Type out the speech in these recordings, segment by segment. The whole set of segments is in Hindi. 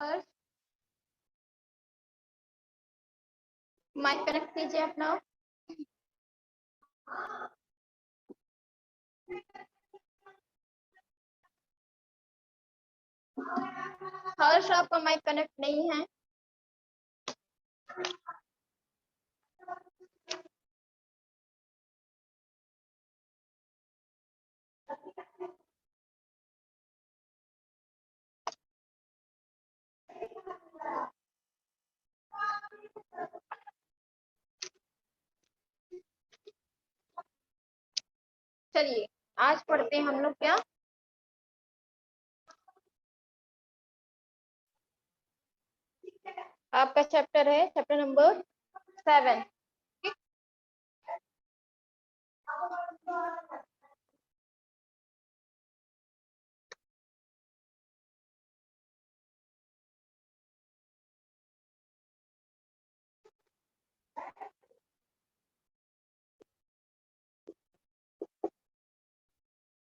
और माइक कनेक्ट कीजिए अपना। हर्ष आपका माइक कनेक्ट नहीं है। चलिए आज पढ़ते हैं हम लोग क्या, आपका चैप्टर है चैप्टर नंबर 7।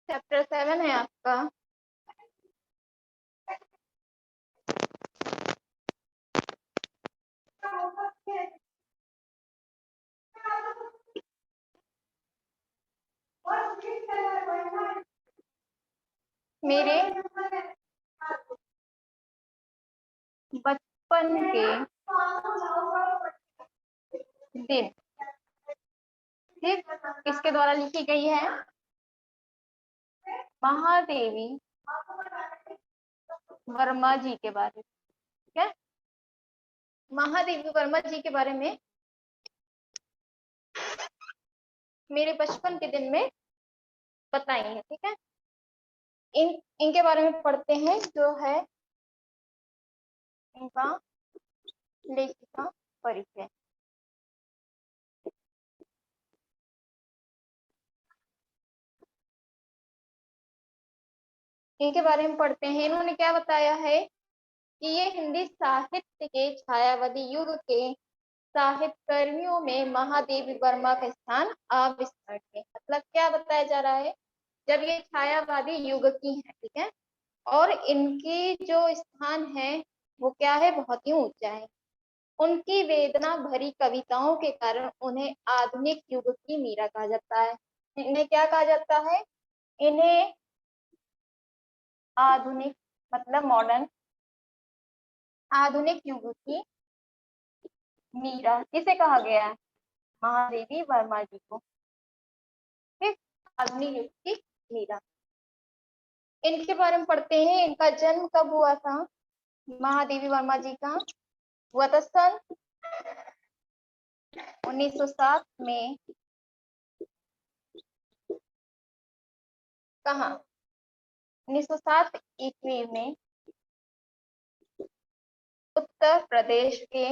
चैप्टर 7 है आपका। मेरे बचपन के दिन, ठीक, किसके द्वारा लिखी गई है? महादेवी वर्मा जी के बारे में। ठीक है, महादेवी वर्मा जी के बारे में मेरे बचपन के दिन में बताई है। ठीक है, इनके बारे में पढ़ते हैं, जो है इनका लेखिका परिचय। इनके बारे में पढ़ते हैं। इन्होंने क्या बताया है कि ये हिंदी साहित्य के छायावादी युग के साहित्य कर्मियों में महादेवी वर्मा का स्थान अविस्मरणीय है। मतलब क्या बताया जा रहा है, जब ये छायावादी युग की है, ठीक है, और इनकी जो स्थान है वो क्या है, बहुत ही ऊंचा है। उनकी वेदना भरी कविताओं के कारण उन्हें आधुनिक युग की मीरा कहा जाता है। इन्हें क्या कहा जाता है? इन्हें आधुनिक मतलब मॉडर्न, आधुनिक युग की मीरा किसे कहा गया है? महादेवी वर्मा जी को। ठीक, आधुनिक युग की मीरा। इनके बारे में पढ़ते हैं। इनका जन्म कब हुआ था? महादेवी वर्मा जी का हुआ था सन 1907 में। कहाँ? 1907 ईस्वी में उत्तर प्रदेश के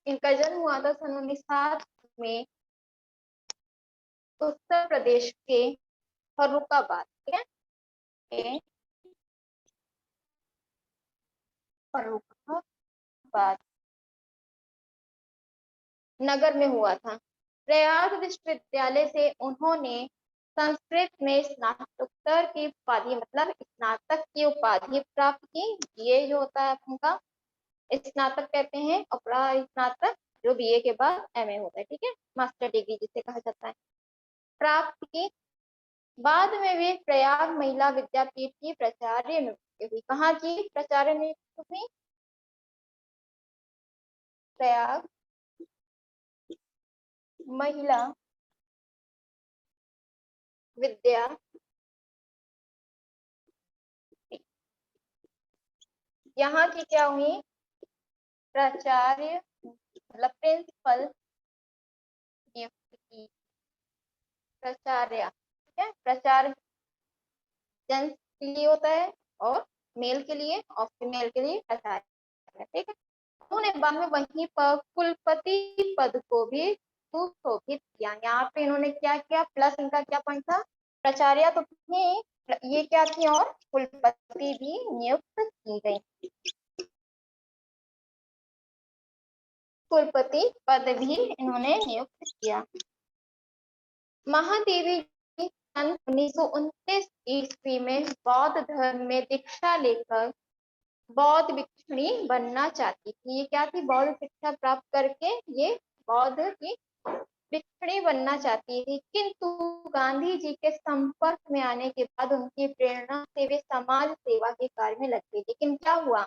इनका जन्म हुआ था सन 1907 में उत्तर प्रदेश के फर्रुखाबाद, ठीक है, फर्रुखाबाद नगर में हुआ था। प्रयाग विश्वविद्यालय से उन्होंने संस्कृत में स्नातकोत्तर की उपाधि मतलब स्नातक की उपाधि प्राप्त की। ये जो होता है उनका स्नातक कहते हैं, और स्नातक जो बीए के बाद एमए होता है, ठीक है, मास्टर डिग्री जिसे कहा जाता है, प्राप्त की। बाद में वे प्रयाग महिला विद्यापीठ की प्राचार्य नियुक्त हुई। कहाँ की प्राचार्य नियुक्त हुई? प्रयाग महिला विद्या, यहाँ की क्या हुई? प्राचार्य मतलब प्रिंसिपल नियुक्त की। प्राचार्य, ठीक है, प्राचार्य जेंट्स के लिए होता है और मेल के लिए और फीमेल के लिए प्राचार्य, ठीक है। उन्होंने बाद में वहीं पर कुलपति पद को भी सुशोभित किया। यहाँ पे इन्होंने क्या किया, प्लस इनका क्या पॉइंट था, प्राचार्य तो थी, ये क्या थी, और कुलपति भी नियुक्त की गई। कुलपति पद भी इन्होंने नियुक्त किया। महादेवी जी सन 1929 ईस्वी में बौद्ध धर्म में दीक्षा लेकर बौद्ध भिक्षुणी बनना चाहती थी। ये क्या थी? बौद्ध शिक्षा प्राप्त करके ये बौद्ध की भिक्षुणी बनना चाहती थी, किंतु गांधी जी के संपर्क में आने के बाद उनकी प्रेरणा से वे समाज सेवा के कार्य में लग गई। लेकिन क्या हुआ?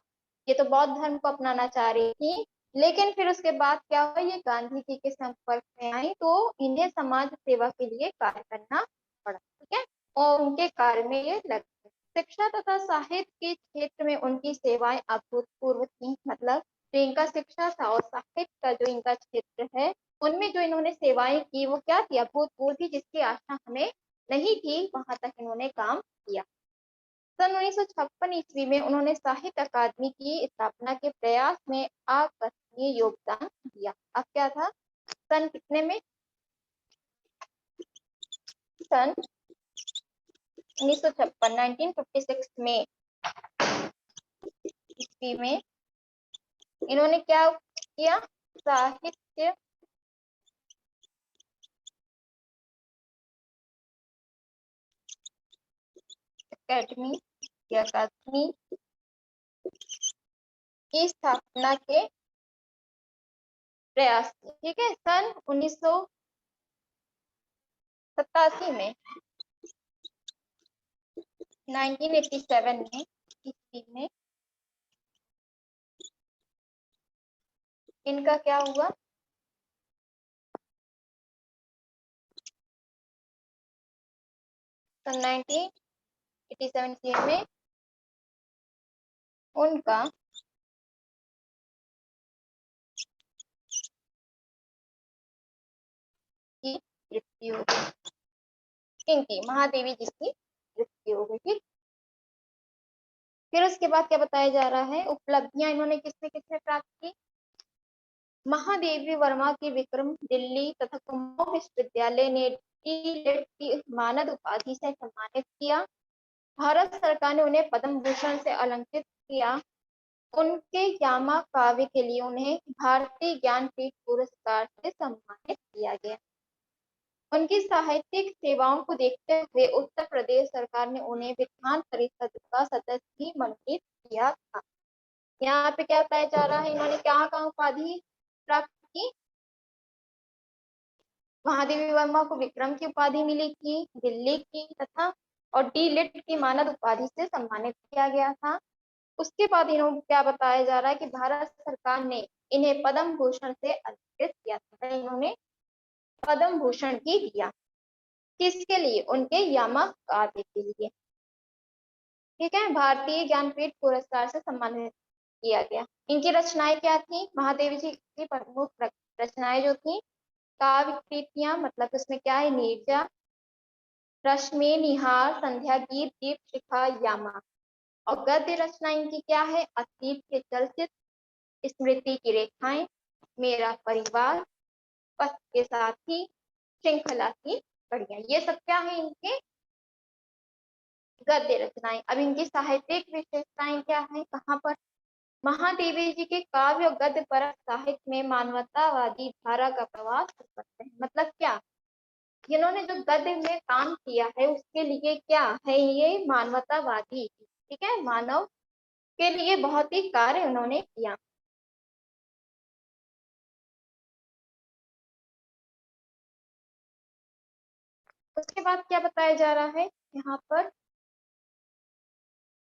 ये तो बौद्ध धर्म को अपनाना चाह रही थी, लेकिन फिर उसके बाद क्या हुआ? ये गांधी जी के संपर्क में आई तो इन्हें समाज सेवा के लिए कार्य करना पड़ा। ठीक है, और उनके कार्य में ये लग गए। शिक्षा तथा साहित्य के क्षेत्र में उनकी सेवाएं अभूतपूर्व थी। मतलब जो इनका शिक्षा था और साहित्य का जो इनका क्षेत्र है, उनमें जो इन्होंने सेवाएं की वो क्या थी? अभूतपूर्व थी, जिसकी आशा हमें नहीं थी, वहां तक इन्होंने काम किया। सन 1956 ईस्वी में उन्होंने साहित्य अकादमी की स्थापना के प्रयास में अकस्मरणीय योगदान दिया। अब क्या था? सन कितने में? सन 1956, 1956 में ईस्वी में इन्होंने क्या किया? साहित्य अकादमी की स्थापना के प्रयास। ठीक है, सन 1987 में 1987 में ईस्वी में इनका क्या हुआ? सन 1987 ईस्वी में उनका की मृत्यु हो गई। इनकी महादेवी जी की मृत्यु हो गई। ठीक, फिर उसके बाद क्या बताया जा रहा है? उपलब्धियां इन्होंने किसमें किसमें प्राप्त की? महादेवी वर्मा की विक्रम दिल्ली तथा कुमाऊं विश्वविद्यालय ने डी.लिट की मानद उपाधि से सम्मानित किया। भारत सरकार ने उन्हें पद्म भूषण से अलंकृत किया। उनके यामा काव्य के लिए उन्हें भारतीय ज्ञानपीठ पुरस्कार से सम्मानित किया गया। उनकी साहित्यिक सेवाओं को देखते हुए उत्तर प्रदेश सरकार ने उन्हें विधान परिषद का सदस्य भी मनोनीत किया था। यहाँ पे क्या बताया जा रहा है? इन्होंने क्या कहाँ उपाधि प्राप्त की? महादेवी वर्मा को विक्रम की उपाधि मिली थी, दिल्ली की, तथा और डी.लिट की मानद उपाधि से सम्मानित किया गया था। उसके बाद इन्होंने क्या बताया जा रहा है कि भारत सरकार ने इन्हें पद्म भूषण से अलंकृत किया था। इन्होंने पद्म भूषण भी दिया। किसके लिए? उनके यामा काव्य के लिए। ठीक है, भारतीय ज्ञानपीठ पुरस्कार से सम्मानित किया गया। इनकी रचनाएं क्या थी? महादेवी जी की प्रमुख रचनाएं जो थी, काव्य कृतियां, मतलब उसमें क्या है? नीरजा, रश्मि, निहार, संध्या गीत, दीप शिखा, यामा। और गद्य रचना इनकी क्या है? अतीत के चलचित्र, स्मृति की रेखाएं, मेरा परिवार, पथ के साथी, श्रृंखला की कड़ियां। ये सब क्या है? इनके गद्य रचनाएं। अब इनकी साहित्यिक विशेषताएं क्या है? कहाँ पर? महादेवी जी के काव्य और गद्य परक साहित्य में मानवतावादी धारा का प्रवास करते हैं। मतलब क्या? इन्होंने जो गद्य में काम किया है उसके लिए क्या है? ये मानवतावादी। ठीक है, मानव के लिए बहुत ही कार्य उन्होंने किया। उसके बाद क्या बताया जा रहा है यहाँ पर?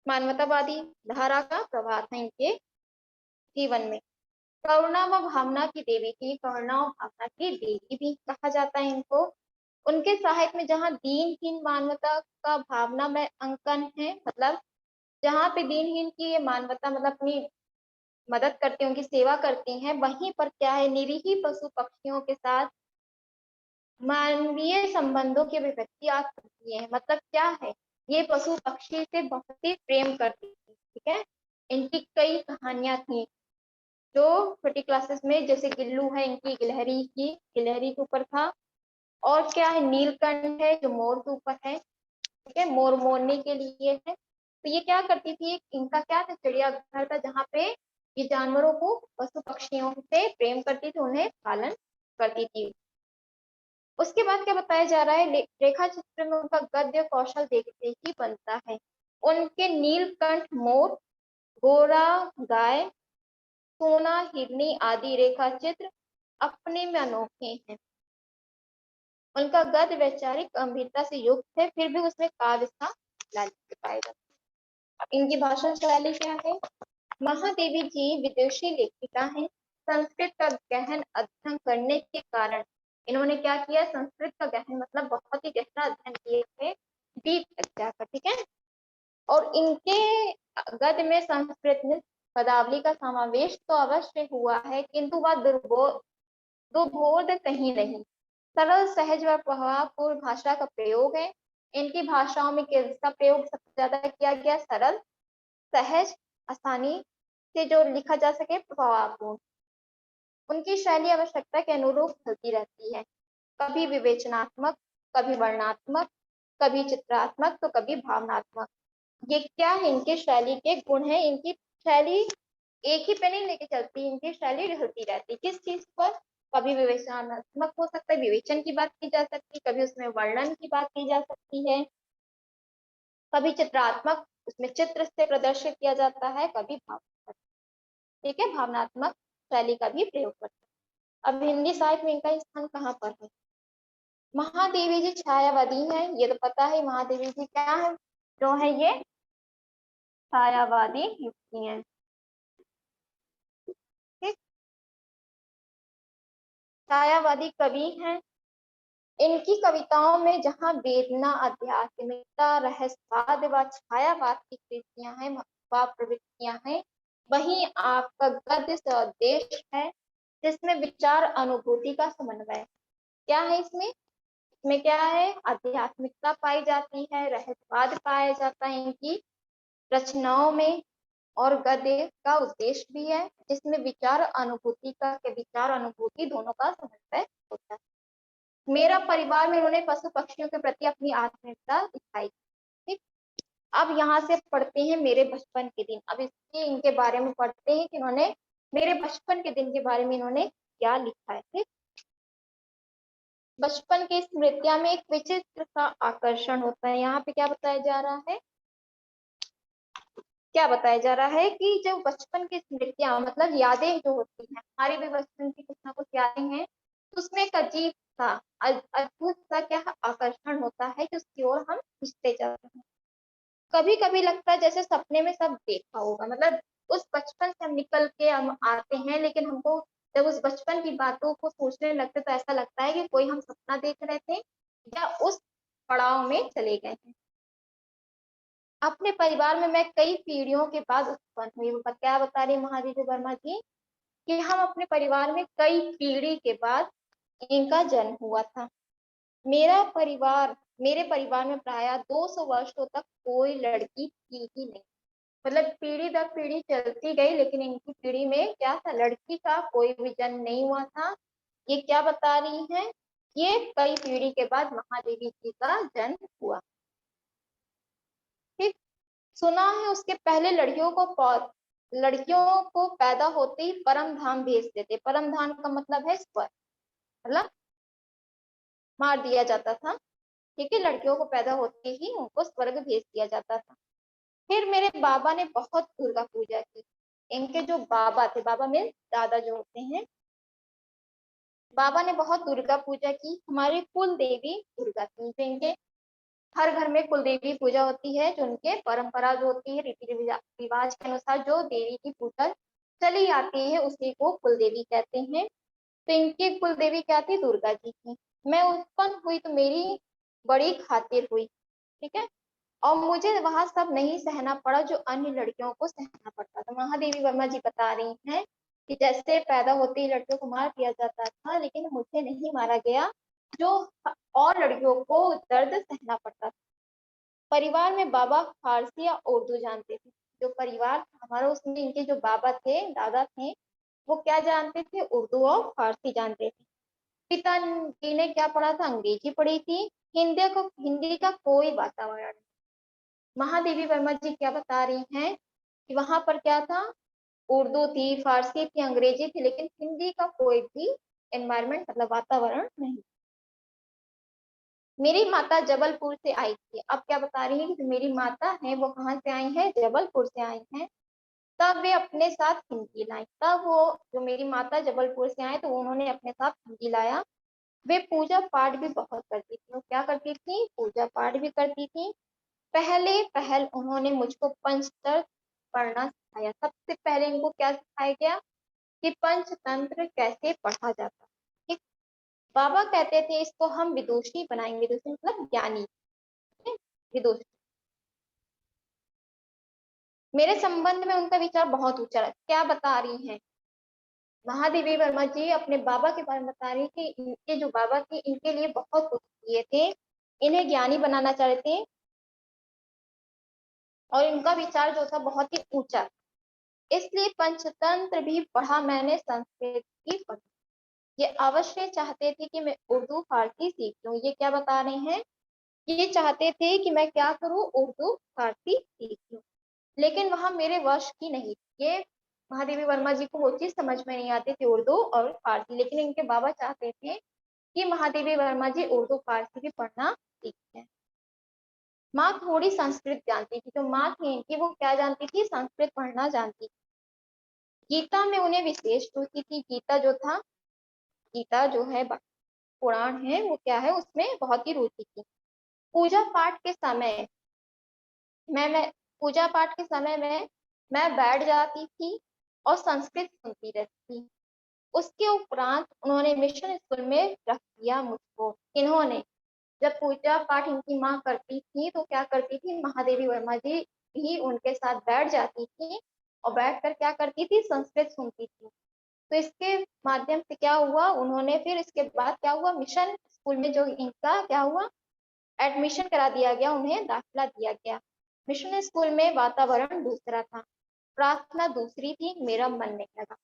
मानवतावादी धारा का प्रभाव है इनके जीवन में। करुणा व भावना की देवी थी, करुणा और भावना की देवी भी कहा जाता है इनको। उनके साहित्य में जहाँ दीनहीन मानवता का भावना में अंकन है, मतलब जहाँ पे दीनहीन की ये मानवता मतलब अपनी मदद करती है, उनकी सेवा करती हैं, वहीं पर क्या है? निरीह पशु पक्षियों के साथ मानवीय संबंधों की अभिव्यक्ति आप करती है। मतलब क्या है? ये पशु पक्षी से बहुत ही प्रेम करती थी। ठीक है, इनकी कई कहानियां थी जो छोटी क्लासेस में, जैसे गिल्लू है इनकी, गिलहरी की, गिलहरी के ऊपर था। और क्या है? नीलकंठ है जो मोर के ऊपर है। ठीक है, मोर मोरने के लिए है। तो ये क्या करती थी? इनका क्या था? चिड़ियाघर था जहाँ पे ये जानवरों को, पशु पक्षियों से प्रेम करती थी, उन्हें पालन करती थी। उसके बाद क्या बताया जा रहा है, रेखा चित्र में उनका गद्य कौशल देखते ही बनता है। उनके नीलकंठ मोर, गोरा गाय, सोना हिरनी आदि रेखा चित्र अपने में अनोखे हैं। उनका गद्य वैचारिक गंभीरता से युक्त है, फिर भी उसमें काव्य सा लालित्य पाएगा। इनकी भाषण शैली क्या है? महादेवी जी विदेशी लेखिका हैं। संस्कृत का गहन अध्ययन करने के कारण इन्होंने क्या किया? संस्कृत का गहन मतलब बहुत ही गहरा अध्ययन किए थे, डीप तक जाकर, ठीक है। और इनके गद्य में संस्कृत में पदावली का समावेश तो अवश्य हुआ है, किंतु वह दुर्बोध कहीं नहीं। सरल सहज व प्रभावपूर्ण भाषा का प्रयोग है। इनकी भाषाओं में किसका प्रयोग सबसे ज्यादा किया गया? सरल, सहज, आसानी से जो लिखा जा सके, प्रभावपूर्ण। उनकी शैली आवश्यकता के अनुरूप चलती रहती है, कभी विवेचनात्मक, कभी वर्णनात्मक, कभी चित्रात्मक, तो कभी भावनात्मक। ये क्या है? इनके शैली के गुण है। इनकी शैली एक ही पे नहीं लेके चलती, इनकी शैली ढलती रहती। किस चीज पर? कभी विवेचनात्मक हो सकता है, विवेचन की बात की जा सकती है, कभी उसमें वर्णन की बात की जा सकती है, कभी चित्रात्मक, उसमें चित्र से प्रदर्शित किया जाता है, कभी भावनात्मक, ठीक है, भावनात्मक शैली का भी प्रयोग करते हैं। अब हिंदी साहित्य में इनका स्थान कहाँ पर है? महादेवी जी छायावादी हैं, ये तो पता है। महादेवी जी क्या है? जो है ये छायावादी युक्ति है, ठीक। छायावादी कवि हैं। इनकी कविताओं में जहाँ वेदना, आध्यात्मिकता, रहस्यवाद व छायावाद की कृतियां हैं व प्रवृत्तियां हैं, वहीं आपका गद्य स्वदेश है, जिसमें विचार अनुभूति का समन्वय। क्या है इसमें? इसमें क्या है? आध्यात्मिकता पाई जाती है, रहस्यवाद पाया जाता है इनकी रचनाओं में, और गद्य का उद्देश्य भी है, जिसमें विचार अनुभूति दोनों का समन्वय होता है। मेरा परिवार में उन्होंने पशु पक्षियों के प्रति अपनी आत्मीयता दिखाई, ठीक। अब यहाँ से पढ़ते हैं मेरे बचपन के दिन। अब इसके इनके बारे में पढ़ते हैं कि इन्होंने मेरे बचपन के दिन के बारे में इन्होंने क्या लिखा है, ठीक। बचपन की स्मृतियां में एक विचित्र सा आकर्षण होता है। यहाँ पे क्या बताया जा रहा है? क्या बताया जा रहा है कि जो बचपन की स्मृतियां मतलब यादें जो होती हैं, हमारी भी बचपन की कुछ ना कुछ यादें हैं, तो उसमें एक अजीब सा अद्भुत सा क्या आकर्षण होता है कि उसकी ओर हम खींचते जाते हैं। कभी कभी लगता है जैसे सपने में सब देखा होगा, मतलब उस बचपन से हम निकल के हम आते हैं, लेकिन हमको जब उस बचपन की बातों को सोचने लगते तो ऐसा लगता है कि कोई हम सपना देख रहे थे या उस पड़ाव में चले गए हैं। अपने परिवार में मैं कई पीढ़ियों के बाद उत्पन्न हुई। वो क्या बता रही महादेवी वर्मा जी कि हम अपने परिवार में कई पीढ़ी के बाद इनका जन्म हुआ था। मेरे परिवार में प्राय 200 वर्षों तक कोई लड़की थी ही नहीं। मतलब पीढ़ी दर पीढ़ी चलती गई, लेकिन इनकी पीढ़ी में क्या था? लड़की का कोई भी जन्म नहीं हुआ था। ये क्या बता रही हैं? ये कई पीढ़ी के बाद महादेवी जी का जन्म हुआ, ठीक। सुना है उसके पहले लड़कियों को पैदा होते ही परम धाम भेज देते। परम धाम का मतलब है स्वर्ग, मतलब मार दिया जाता था, ठीक है। लड़कियों को पैदा होते ही उनको स्वर्ग भेज दिया जाता था। फिर मेरे बाबा ने बहुत दुर्गा पूजा की। इनके जो बाबा थे, बाबा में दादा जो होते हैं, बाबा ने बहुत दुर्गा पूजा की। हमारी कुल देवी दुर्गा थी, जो इनके हर घर में कुल देवी पूजा होती है, जो उनके परंपरा जो होती है, रीति रिवाज के अनुसार जो देवी की पूजा चली आती है उसी को कुल देवी कहते हैं। तो इनकी कुल देवी क्या थी? दुर्गा जी थी। मैं उत्पन्न हुई तो मेरी बड़ी खातिर हुई, ठीक है। और मुझे वहां सब नहीं सहना पड़ा जो अन्य लड़कियों को सहना पड़ता था। महादेवी वर्मा जी बता रही हैं कि जैसे पैदा होते ही लड़कियों को मार दिया जाता था, लेकिन मुझे नहीं मारा गया, जो और लड़कियों को दर्द सहना पड़ता था। परिवार में बाबा फारसी या उर्दू जानते थे। जो परिवार हमारा उसमें इनके जो बाबा थे, दादा थे, वो क्या जानते थे? उर्दू और फारसी जानते थे। पिता जी ने क्या पढ़ा था? अंग्रेजी पढ़ी थी। हिंदी का कोई वातावरण। महादेवी वर्मा जी क्या बता रही हैं कि वहां पर क्या था? उर्दू थी, फारसी थी, अंग्रेजी थी, लेकिन हिंदी का कोई भी एनवायरमेंट मतलब वातावरण नहीं। मेरी माता जबलपुर से आई थी। अब क्या बता रही है कि जो मेरी माता है वो कहाँ से आई है, जबलपुर से आई हैं। तब वे अपने साथ हिंदी लाई। तब वो जो मेरी माता जबलपुर से आए तो उन्होंने अपने साथ हिंदी लाया। वे पूजा पाठ भी बहुत करती थी। वो क्या करती थी, पूजा पाठ भी करती थी। पहले पहल उन्होंने मुझको पंचतंत्र पढ़ना सिखाया। सबसे पहले इनको क्या सिखाया गया कि पंचतंत्र कैसे पढ़ा जाता है। ठीक। बाबा कहते थे इसको हम विदुषी बनाएंगे। विदुषी मतलब ज्ञानी। विदुषी। मेरे संबंध में उनका विचार बहुत ऊंचा है। क्या बता रही हैं महादेवी वर्मा जी अपने बाबा के बारे में बता रही कि इनके जो बाबा थे इनके लिए बहुत कुछ किए थे, इन्हें ज्ञानी बनाना चाहते थे और इनका विचार जो था बहुत ही ऊंचा। इसलिए पंचतंत्र भी पढ़ा मैंने, संस्कृत की पढ़ी। ये अवश्य चाहते थे कि मैं उर्दू फारसी सीख लूं। ये क्या बता रहे हैं, ये चाहते थे कि मैं क्या करूं, उर्दू फारसी सीख लूं। लेकिन वहां मेरे वश की नहीं। ये महादेवी वर्मा जी को वो चीज समझ में नहीं आती थी, उर्दू और फारसी। लेकिन इनके बाबा चाहते थे कि महादेवी वर्मा जी उर्दू फारसी भी पढ़ना सीखें। माँ थोड़ी संस्कृत जानती थी। तो माँ थी इनकी, वो क्या जानती थी, संस्कृत पढ़ना जानती थी। गीता में उन्हें विशेष रुचि थी। गीता जो था, गीता जो है पुराण है, वो क्या है, उसमें बहुत ही रुचि थी। पूजा पाठ के समय मैं पूजा पाठ के समय में मैं बैठ जाती थी और संस्कृत सुनती रहती थी। उसके उपरांत उन्होंने मिशन स्कूल में रख दिया मुझको। इन्होंने जब पूजा पाठ इनकी माँ करती थी तो क्या करती थी, महादेवी वर्मा जी भी उनके साथ बैठ जाती थी और बैठकर क्या करती थी, संस्कृत सुनती थी। तो इसके माध्यम से क्या हुआ, उन्होंने फिर इसके बाद क्या हुआ, मिशन स्कूल में जो इनका क्या हुआ, एडमिशन करा दिया गया, उन्हें दाखिला दिया गया। मिशन स्कूल में वातावरण दूसरा था, प्रार्थना दूसरी थी, मेरा मन नहीं लगा।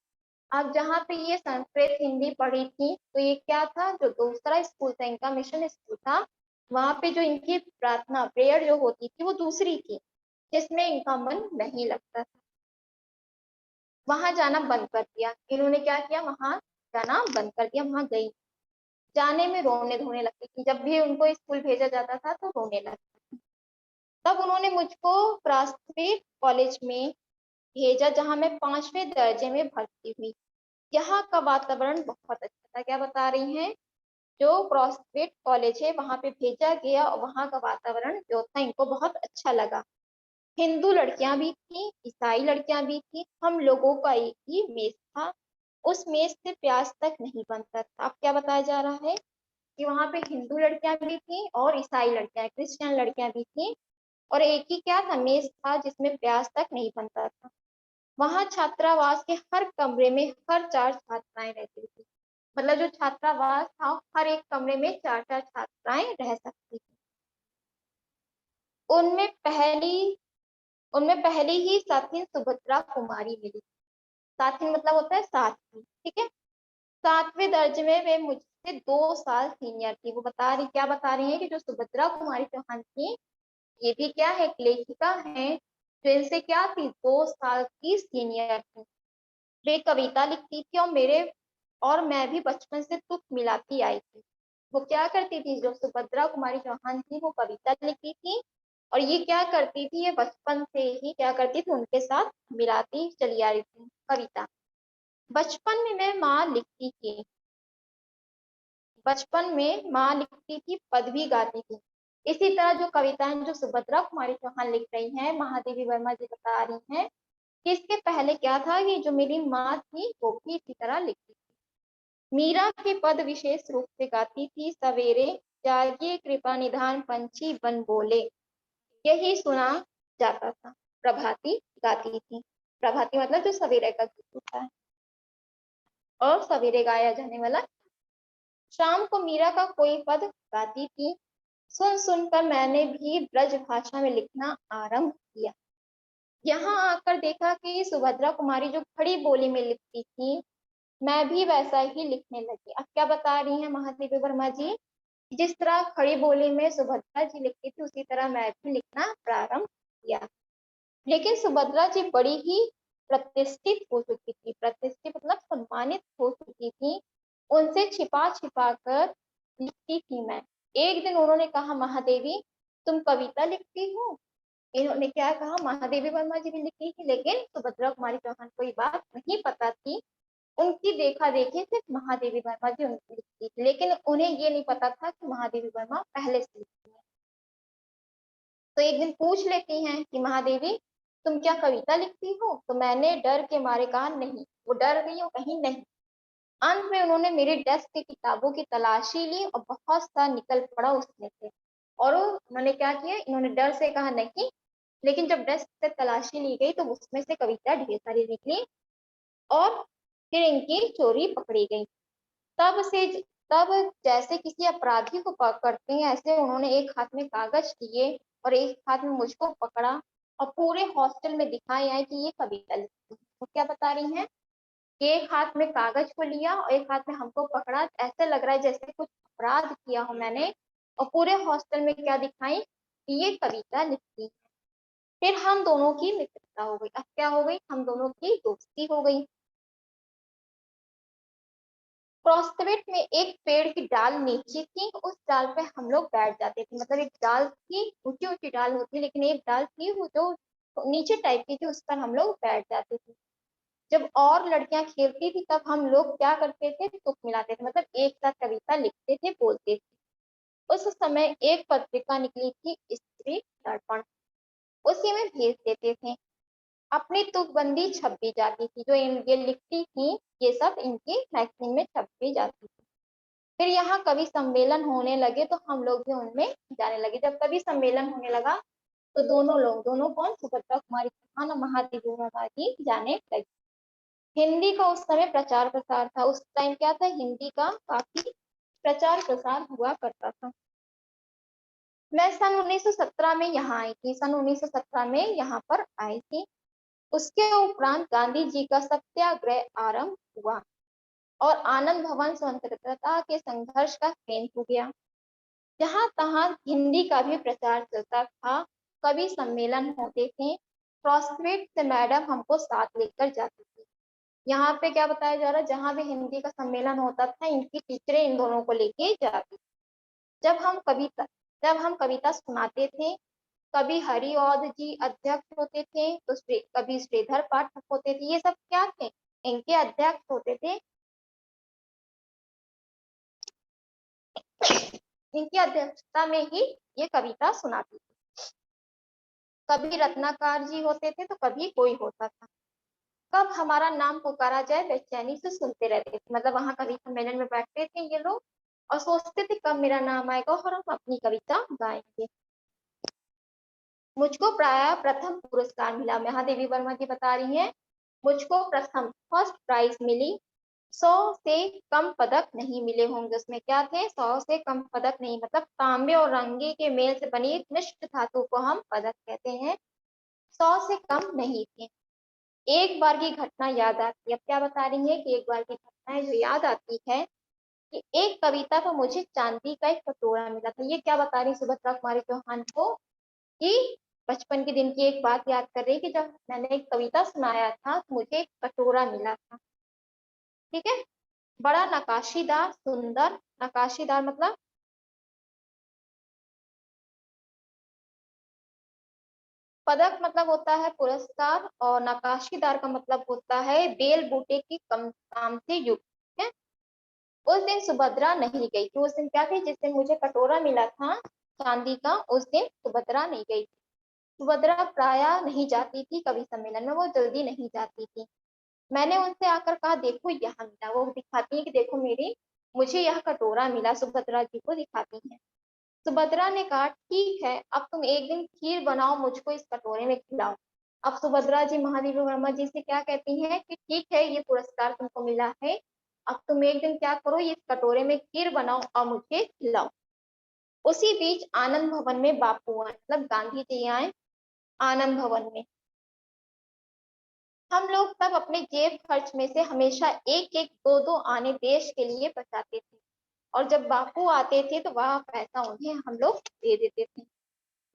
अब जहाँ पे ये संस्कृत हिंदी पढ़ी थी तो ये क्या था, जो दूसरा स्कूल था इनका, मिशन स्कूल था, वहां पे जो इनकी प्रार्थना प्रेयर जो होती थी वो दूसरी थी, जिसमें इनका मन नहीं लगता था। वहां जाना बंद कर दिया इन्होंने। क्या किया, वहां जाना बंद कर दिया। वहां गई, जाने में रोने धोने लगती थी। जब भी उनको स्कूल भेजा जाता था तो रोने लगती। तब उन्होंने मुझको प्रास्ताविक कॉलेज में भेजा, जहां मैं 5वें दर्जे में भर्ती हुई। यहाँ का वातावरण बहुत अच्छा था। क्या बता रही हैं, जो प्रोस्पेक्ट कॉलेज है वहां पे भेजा गया और वहां का वातावरण जो था इनको बहुत अच्छा लगा। हिंदू लड़कियां भी थी, ईसाई लड़कियां भी थी, हम लोगों का एक ही मेस था। उस मेस से प्याज तक नहीं बनता था। अब क्या बताया जा रहा है कि वहां पे हिंदू लड़कियां भी थी और ईसाई लड़कियां, क्रिश्चियन लड़कियां भी थी, और एक ही क्या था, मेस था जिसमें प्याज तक नहीं बनता था। वहां छात्रावास के हर कमरे में हर 4 छात्राएं रहती थी। मतलब जो छात्रावास था हर एक कमरे में 4 4 छात्राएं रह सकती थी। उनमें पहली उनमें पहली ही साथी सुभद्रा कुमारी मिली। साथी मतलब होता है साथी, ठीक है। 7वें दर्जे में वे मुझसे 2 साल सीनियर थी। वो बता रही, क्या बता रही है कि जो सुभद्रा कुमारी चौहान थी ये भी क्या है, एक लेखिका है, जो इनसे क्या थी, 2 साल की सीनियर थी। वे कविता लिखती थी और मैं भी बचपन से तुक मिलाती आई थी। वो क्या करती थी, जो सुभद्रा कुमारी चौहान थी वो कविता लिखती थी, और ये क्या करती थी, ये बचपन से ही क्या करती थी, उनके साथ मिलाती चली आ रही थी कविता। बचपन में मैं माँ लिखती थी, बचपन में माँ लिखती थी, पद भी गाती थी। इसी तरह जो कविताएं जो सुभद्रा कुमारी चौहान लिख रही हैं, महादेवी वर्मा जी बता रही हैं कि इसके पहले क्या था कि जो मेरी माँ थी वो भी इसी तरह लिखती थी। मीरा के पद विशेष रूप से गाती थी, सवेरे जागिए कृपा निधान पंछी बन बोले, यही सुना जाता था। प्रभाती गाती थी। प्रभाती मतलब जो सवेरे का गीत होता है और सवेरे गाया जाने वाला। शाम को मीरा का कोई पद गाती थी। सुन सुनकर मैंने भी ब्रज भाषा में लिखना आरंभ किया। यहाँ आकर देखा कि सुभद्रा कुमारी जो खड़ी बोली में लिखती थी, मैं भी वैसा ही लिखने लगी। अब क्या बता रही हैं महादेवी वर्मा जी, जिस तरह खड़ी बोली में सुभद्रा जी लिखती थी उसी तरह मैं भी लिखना प्रारंभ किया। लेकिन सुभद्रा जी बड़ी ही प्रतिष्ठित हो चुकी थी। प्रतिष्ठित मतलब सम्मानित हो चुकी थी। उनसे छिपा छिपा कर लिखती थी मैं। एक दिन उन्होंने कहा, महादेवी तुम कविता लिखती हो? इन्होंने क्या कहा, महादेवी वर्मा जी भी लिखती थी, लेकिन सुभद्रा कुमारी चौहान को ये बात नहीं पता थी। उनकी देखा देखी सिर्फ महादेवी वर्मा जी उनकी लिखती थी, लेकिन उन्हें ये नहीं पता था कि महादेवी वर्मा पहले से लिखती है। तो एक दिन पूछ लेती हैं कि महादेवी तुम क्या कविता लिखती हो? तो मैंने डर के मारे कहा नहीं। वो डर गई और कहीं नहीं। अंत में उन्होंने मेरे डेस्क की किताबों की तलाशी ली और बहुत सा निकल पड़ा उसमें से। और उन्होंने क्या किया, इन्होंने डर से कहा नहीं, लेकिन जब डेस्क से तलाशी ली गई तो उसमें से कविता ढेर सारी निकली और फिर इनकी चोरी पकड़ी गई। तब से तब जैसे किसी अपराधी को पकड़ते हैं, ऐसे उन्होंने एक हाथ में कागज लिए और एक हाथ में मुझको पकड़ा और पूरे हॉस्टल में दिखाई आई कि ये कविता लिखती है। तो क्या बता रही हैं कि एक हाथ में कागज को लिया और एक हाथ में हमको पकड़ा, ऐसे लग रहा है जैसे कुछ अपराध किया हो मैंने, और पूरे हॉस्टल में क्या दिखाई कि ये कविता लिखती है। फिर हम दोनों की मित्रता हो गई। अब क्या हो गई, हम दोनों की दोस्ती हो गई। प्रोस्पेक्ट में एक पेड़ की डाल नीचे थी, उस डाल पे हम लोग बैठ जाते थे। मतलब एक डाल थी, ऊंची ऊंची डाल होती, लेकिन एक डाल थी वो जो नीचे टाइप की थी, उस पर हम लोग बैठ जाते थे। जब और लड़कियां खेलती थी तब हम लोग क्या करते थे, तुक मिलाते थे, मतलब एक साथ कविता लिखते थे, बोलते थे। उस समय एक पत्रिका निकली थी, स्त्री दर्पण, उसी में भेज देते थे। अपनी तुकबंदी छप भी जाती थी, जो ये लिखती थी ये सब इनकी मैगजीन में छप भी जाती थी। फिर यहाँ कवि सम्मेलन होने लगे तो हम लोग भी उनमें जाने लगे। जब कवि सम्मेलन होने लगा तो दोनों लोग, दोनों कौन, सुभद्रा कुमारी चौहान और महादेवी वर्मा जी जाने लगे। हिंदी का उस समय प्रचार प्रसार था। उस टाइम क्या था, हिंदी का काफी प्रचार प्रसार हुआ करता था। मैं सन 1917 में यहाँ आई थी, सन 1917 में यहाँ पर आई थी। उसके उपरांत गांधी जी का सत्याग्रह आरंभ हुआ और आनंद भवन स्वतंत्रता के संघर्ष का केंद्र हो गया। जहां तहां हिंदी का भी प्रचार चलता था, कवि सम्मेलन होते थे, प्रोस्पेक्ट से मैडम हमको साथ लेकर जाती थी। यहाँ पे क्या बताया जा रहा है, जहां भी हिंदी का सम्मेलन होता था इनकी टीचरें इन दोनों को लेके जाती। जब हम कविता जब हम कविता सुनाते थे, कभी हरिऔध जी अध्यक्ष होते थे, तो कभी श्रीधर पाठक होते थे, ये सब क्या थे, इनके अध्यक्ष होते थे। इनकी अध्यक्षता में ही ये कविता सुनाती थी। कभी रत्नाकर जी होते थे तो कभी कोई होता था। कब हमारा नाम पुकारा जाए बेचैनी से सुनते रहते थे। मतलब वहां कवि सम्मेलन में बैठते थे ये लोग और सोचते थे कब मेरा नाम आएगा और हम अपनी कविता गाएंगे। मुझको प्राय प्रथम पुरस्कार मिला, महादेवी वर्मा जी बता रही हैं, मुझको प्रथम फर्स्ट प्राइज मिली। 100 से कम पदक नहीं मिले होंगे। उसमें क्या थे, 100 से कम पदक नहीं, मतलब तांबे और रंगे के मेल से बनी एक मिश्र धातु को हम पदक कहते हैं। 100 से कम नहीं थे। एक बार की घटना याद आती है। अब क्या बता रही है कि एक बार की घटना है जो याद आती है कि एक कविता पर मुझे चांदी का एक कटोरा मिला था। ये क्या बता रही सुभद्रा कुमारी चौहान को कि बचपन के दिन की एक बात याद कर रही कि जब मैंने एक कविता सुनाया था तो मुझे एक कटोरा मिला था। ठीक है, बड़ा नकाशीदार, सुंदर, नकाशीदार मतलब पदक मतलब होता है पुरस्कार, और नकाशीदार का मतलब होता है बेल बूटे की काम से युक्त है। उस दिन सुभद्रा नहीं गई थी। उस दिन क्या थी, जिस दिन मुझे कटोरा मिला था चांदी का, उस दिन सुभद्रा नहीं गई थी। सुभद्रा प्राय नहीं जाती थी कवि सम्मेलन में, वो जल्दी नहीं जाती थी। मैंने उनसे आकर कहा देखो यहाँ मिला। वो दिखाती है कि देखो मेरी, मुझे यह कटोरा मिला, सुभद्रा जी को दिखाती है। सुभद्रा ने कहा ठीक है, अब तुम एक दिन खीर बनाओ, मुझको इस कटोरे में खिलाओ। अब सुभद्रा जी महादेवी वर्मा जी से क्या कहती हैं कि ठीक है, ये पुरस्कार तुमको मिला है, अब तुम एक दिन क्या करो, ये कटोरे में खीर बनाओ और मुझे खिलाओ। उसी बीच आनंद भवन में बापू आए, मतलब गांधी जी आए आनंद भवन में। हम लोग सब अपने जेब खर्च में से हमेशा एक एक दो दो आने देश के लिए बचाते थे, और जब बापू आते थे तो वह पैसा उन्हें हम लोग दे देते थे।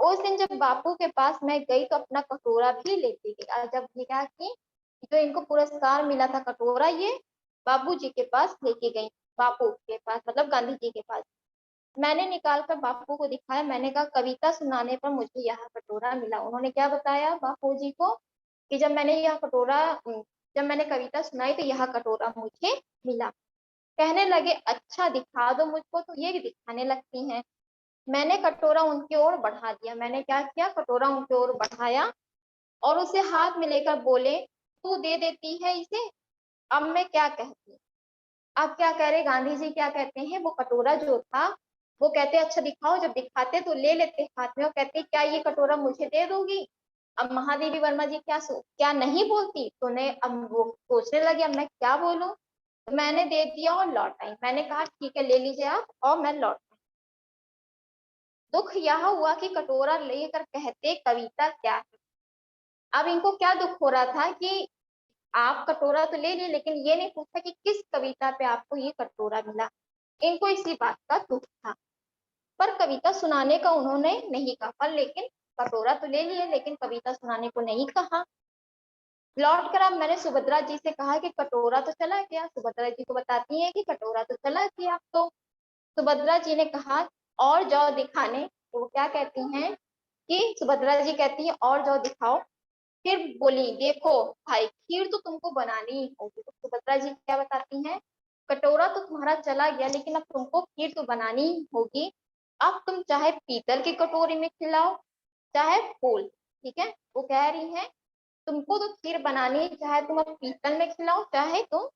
उस दिन जब बापू के पास मैं गई तो अपना कटोरा भी लेती गई। और जब ये क्या कि जो इनको पुरस्कार मिला था कटोरा, ये बाबू जी के पास लेके गई, बापू के पास मतलब गांधी जी के पास। मैंने निकाल कर बापू को दिखाया, मैंने कहा कविता सुनाने पर मुझे यह कटोरा मिला। उन्होंने क्या बताया बापू जी को कि जब मैंने कविता सुनाई तो यह कटोरा मुझे मिला। कहने लगे अच्छा दिखा दो मुझको, तो ये भी दिखाने लगती हैं। मैंने कटोरा उनकी ओर बढ़ा दिया। मैंने क्या किया, कटोरा उनकी ओर बढ़ाया और उसे हाथ में लेकर बोले तू दे देती है इसे, अब मैं क्या कहती। अब क्या कह रहे गांधी जी, क्या कहते हैं, वो कटोरा जो था वो कहते अच्छा दिखाओ, जब दिखाते तो ले लेते हाथ में और कहते क्या ये कटोरा मुझे दे दोगी। अब महादेवी वर्मा जी क्या नहीं बोलती, तो ने अब वो सोचने लगी अब मैं क्या बोलूं। तो मैंने दे दिया और लौट आई। मैंने कहा ठीक है ले लीजिए आप, और मैं लौट आई। दुख यह हुआ कि कटोरा लेकर कहते कविता क्या है। अब इनको क्या दुख हो रहा था कि आप कटोरा तो ले लिए, लेकिन ये नहीं पूछा कि किस कविता पे आपको ये कटोरा मिला। इनको इसी बात का दुख था। पर कविता सुनाने का उन्होंने नहीं कहा, पर लेकिन कटोरा तो ले लिए लेकिन कविता सुनाने को नहीं कहा। लौट कर अब मैंने सुभद्रा जी से कहा कि कटोरा तो चला गया। सुभद्रा जी को बताती है कि कटोरा तो चला गया। तो सुभद्रा जी ने कहा और जाओ दिखाने। तो वो क्या कहती हैं कि सुभद्रा जी कहती है और जाओ दिखाओ। फिर बोली देखो भाई खीर तो तुमको बनानी ही होगी। तो सुभद्रा जी क्या बताती हैं, कटोरा तो तुम्हारा चला गया लेकिन अब तुमको खीर तो बनानी ही होगी। अब तुम चाहे पीतल की कटोरी में खिलाओ चाहे फूल, ठीक है। वो कह रही है तुमको तो खीर बनानी है, चाहे तुम अब पीतल में खिलाओ चाहे तुम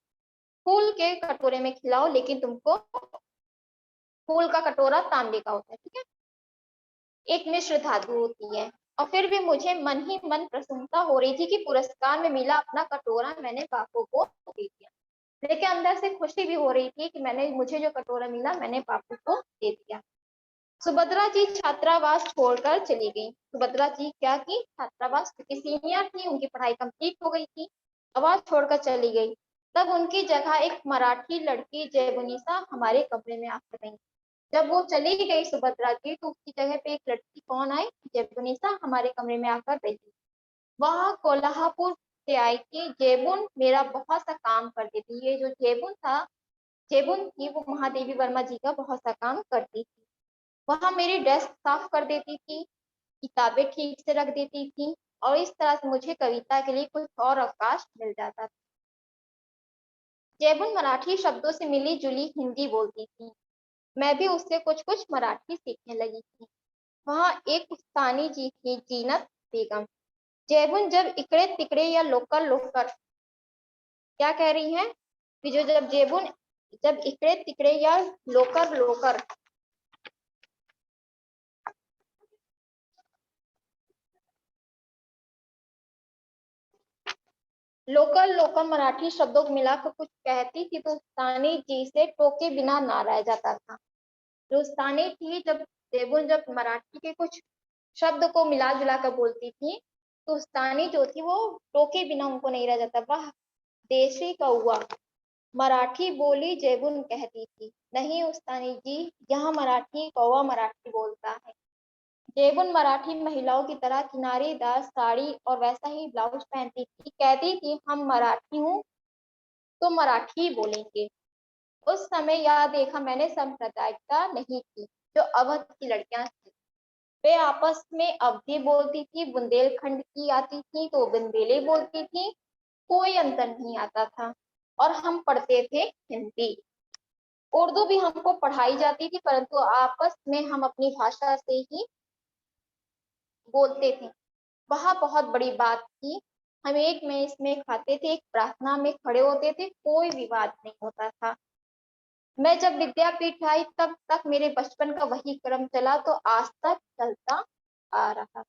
फूल के कटोरे में खिलाओ, लेकिन तुमको फूल का कटोरा तांबे का होता है, ठीक है। एक मिश्र धातु होती है। और फिर भी मुझे मन ही मन प्रसन्नता हो रही थी कि पुरस्कार में मिला अपना कटोरा मैंने बापू को दे दिया। लेकिन अंदर से खुशी भी हो रही थी कि मुझे जो कटोरा मिला मैंने बापू को दे दिया। सुभद्रा जी छात्रावास छोड़कर चली गई। सुभद्रा जी क्या की छात्रावास, क्योंकि सीनियर थी उनकी पढ़ाई कंप्लीट हो गई थी, आवास छोड़कर चली गई। तब उनकी जगह एक मराठी लड़की जयबुनिसा हमारे कमरे में आकर गई। जब वो चली गई सुभद्रा जी तो उसकी जगह पे एक लड़की कौन आई, जेबुनिसा हमारे कमरे में आकर रही। वह कोल्हापुर से आई थी। जेबुन मेरा बहुत सा काम कर देती। ये जो जेबुन थी वो महादेवी वर्मा जी का बहुत सा काम करती थी। वह मेरी डेस्क साफ कर देती थी, किताबें ठीक से रख देती थी और इस तरह से मुझे कविता के लिए कुछ और अवकाश मिल जाता था। जेबुन मराठी शब्दों से मिली जुली हिंदी बोलती थी। मैं भी उससे कुछ कुछ मराठी सीखने लगी थी। वहाँ एक उस्तानी जी थी जीनत बेगम। जैबुन जब इकड़े तिकड़े या लोकर लोकर, क्या कह रही हैं कि जो जब जेबुन जब इकड़े तिकड़े या लोकर लोकर लोकल लोकल मराठी शब्दों को मिलाकर कुछ कहती थी तो उस्तानी जी से टोके बिना ना रह जाता था। जो उस्तानी थी जब जेबुन जब मराठी के कुछ शब्द को मिला जुला कर बोलती थी तो उस्तानी जो थी वो टोके बिना उनको नहीं रह जाता। वह देशी कौआ मराठी बोली जेबुन कहती थी, नहीं उस्तानी जी यहाँ मराठी कौवा मराठी बोलता है। जेबुन मराठी महिलाओं की तरह किनारीदार साड़ी और वैसा ही ब्लाउज पहनती थी। कहती थी हम मराठी हूँ तो मराठी बोलेंगे। उस समय यह देखा मैंने सांप्रदायिकता नहीं थी जो अवध की लड़कियां थी। वे आपस में अवधी बोलती थी, बुंदेलखंड की आती थी तो बुंदेली बोलती थी, कोई अंतर नहीं आता था। और हम पढ़ते थे हिंदी। उर्दू भी हमको पढ़ाई जाती थी परंतु आपस में हम अपनी भाषा से ही बोलते थे। वह बहुत बड़ी बात थी। हम एक मेज में खाते थे, एक प्रार्थना में खड़े होते थे, कोई विवाद नहीं होता था। मैं जब विद्यापीठ आई तब तक मेरे बचपन का वही क्रम चला तो आज तक चलता आ रहा।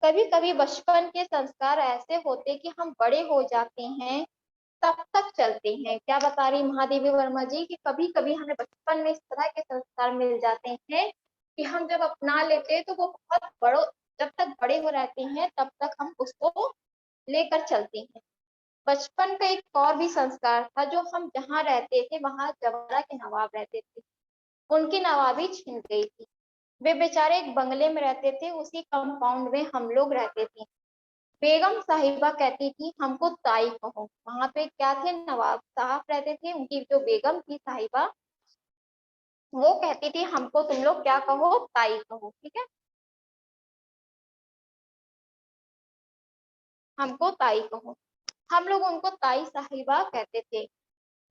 कभी कभी बचपन के संस्कार ऐसे होते कि हम बड़े हो जाते हैं तब तक चलते हैं। क्या बता रही महादेवी वर्मा जी कि कभी कभी हमें बचपन में इस तरह के संस्कार मिल जाते हैं कि हम जब अपना लेते हैं तो वो बहुत बड़ो जब तक बड़े हो रहते हैं तब तक हम उसको लेकर चलते हैं। बचपन का एक और भी संस्कार था, जो हम जहाँ रहते थे वहां जवारा के नवाब रहते थे, उनकी नवाबी छिन गई थी। वे बेचारे एक बंगले में रहते थे, उसी कंपाउंड में हम लोग रहते थे। बेगम साहिबा कहती थी हमको ताई कहो। वहां पे क्या थे, नवाब साहब रहते थे, उनकी जो बेगम थी साहिबा वो कहती थी हमको तुम लोग क्या कहो, ताई कहो, ठीक है, हमको ताई कहो। हम लोग उनको ताई साहिबा कहते थे।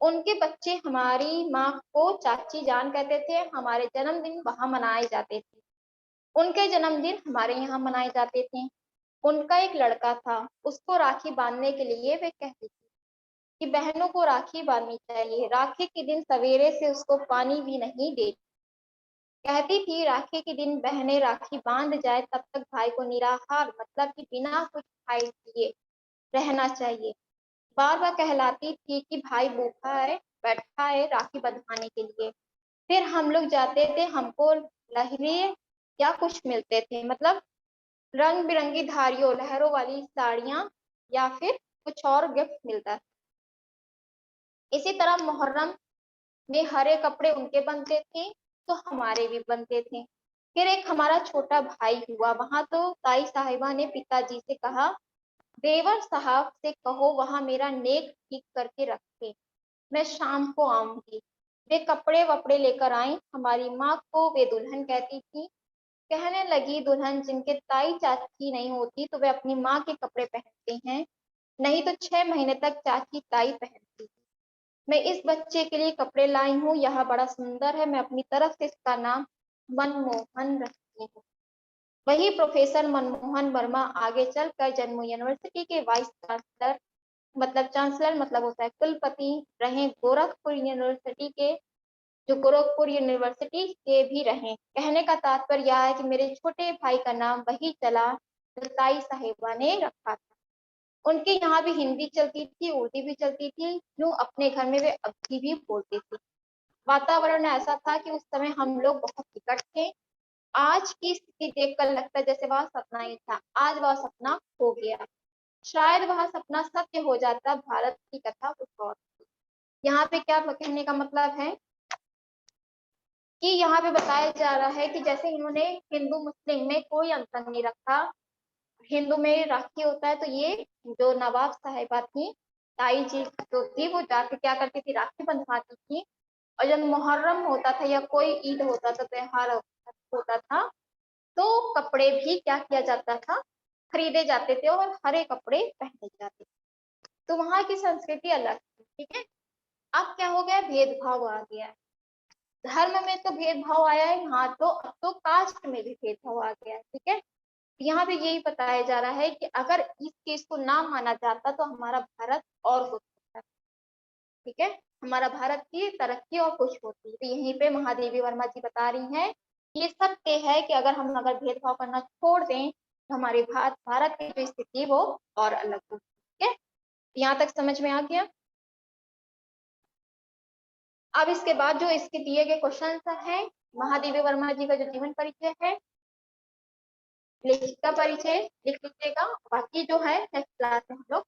उनके बच्चे हमारी माँ को चाची जान कहते थे। हमारे जन्मदिन वहां मनाए जाते थे, उनके जन्मदिन हमारे यहाँ मनाए जाते थे। उनका एक लड़का था, उसको राखी बांधने के लिए वे कहती थी कि बहनों को राखी बांधनी चाहिए। राखी के दिन सवेरे से उसको पानी भी नहीं देती। कहती थी राखी के दिन बहनें राखी बांध जाए तब तक भाई को निराहार, मतलब कि बिना कुछ खाए पिए रहना चाहिए। बार बार कहलाती थी कि भाई भूखा है, बैठा है राखी बंधवाने के लिए। फिर हम लोग जाते थे, हमको लहरिए या कुछ मिलते थे, मतलब रंग बिरंगी धारियों लहरों वाली साड़ियां या फिर कुछ और गिफ्ट मिलता था। इसी तरह मुहर्रम में हरे कपड़े उनके बनते थे तो हमारे भी बनते थे। फिर एक हमारा छोटा भाई हुआ, वहां तो ताई साहिबा ने पिताजी से कहा देवर साहब से कहो वहां मेरा नेक ठीक करके रखे, मैं शाम को आऊंगी। वे कपड़े वपड़े लेकर आई। हमारी माँ को वे दुल्हन कहती थी। कहने लगी दुल्हन जिनके ताई चाची नहीं होती तो वे अपनी माँ के कपड़े पहनते हैं, नहीं तो 6 महीने तक चाची ताई पहनती। मैं इस बच्चे के लिए कपड़े लाई हूँ, यह बड़ा सुंदर है, मैं अपनी तरफ से इसका नाम मनमोहन रखती हूँ। वही प्रोफेसर मनमोहन वर्मा आगे चलकर जम्मू यूनिवर्सिटी के वाइस चांसलर, मतलब चांसलर मतलब होता है कुलपति रहे। गोरखपुर यूनिवर्सिटी के, जो गोरखपुर यूनिवर्सिटी के भी रहे। कहने का तात्पर्य यह है कि मेरे छोटे भाई का नाम वही चला जो ताई साहिबा ने रखा था। उनके यहाँ भी हिंदी चलती थी, उर्दू भी चलती थी, जो अपने घर में वे अभी भी बोलते थे। वातावरण ऐसा था कि उस समय हम लोग बहुत निकट थे। आज की स्थिति देखकर लगता है जैसे वह सपना ही था। आज वह सपना हो गया। शायद वह सपना सत्य हो जाता, भारत की कथा कुछ और। यहाँ पे क्या कहने का मतलब है कि यहाँ पे बताया जा रहा है कि जैसे इन्होंने हिंदू मुस्लिम में कोई अंतर नहीं रखा। हिंदू में राखी होता है तो ये जो नवाब साहिबा थी, ताई जी जो थी, वो जाके क्या करती थी, राखी बंधवाती थी। और जब मुहर्रम होता था या कोई ईद होता था, त्योहार होता था, तो कपड़े भी क्या किया जाता था, खरीदे जाते थे और हरे कपड़े पहने जाते थे। तो वहां की संस्कृति अलग थी, ठीक है। अब क्या हो गया, भेदभाव आ गया है। धर्म में तो भेदभाव आया है, यहाँ तो अब तो कास्ट में भी भेदभाव आ गया है, ठीक है। यहाँ पे यही बताया जा रहा है कि अगर इस चीज को ना माना जाता तो हमारा भारत और कुछ होता, ठीक है, हमारा भारत की तरक्की और कुछ होती। तो यहीं पे महादेवी वर्मा जी बता रही हैं ये सत्य है कि अगर भेदभाव करना छोड़ दें तो हमारे भारत की जो स्थिति वो और अलग होगी, ठीक है। यहाँ तक समझ में आ गया। अब इसके बाद जो इसके दिए गए क्वेश्चन है, महादेवी वर्मा जी का जो जीवन परिचय है, लेखिका परिचय लिख लीजिएगा। बाकी जो है नेक्स्ट क्लास में हम लोग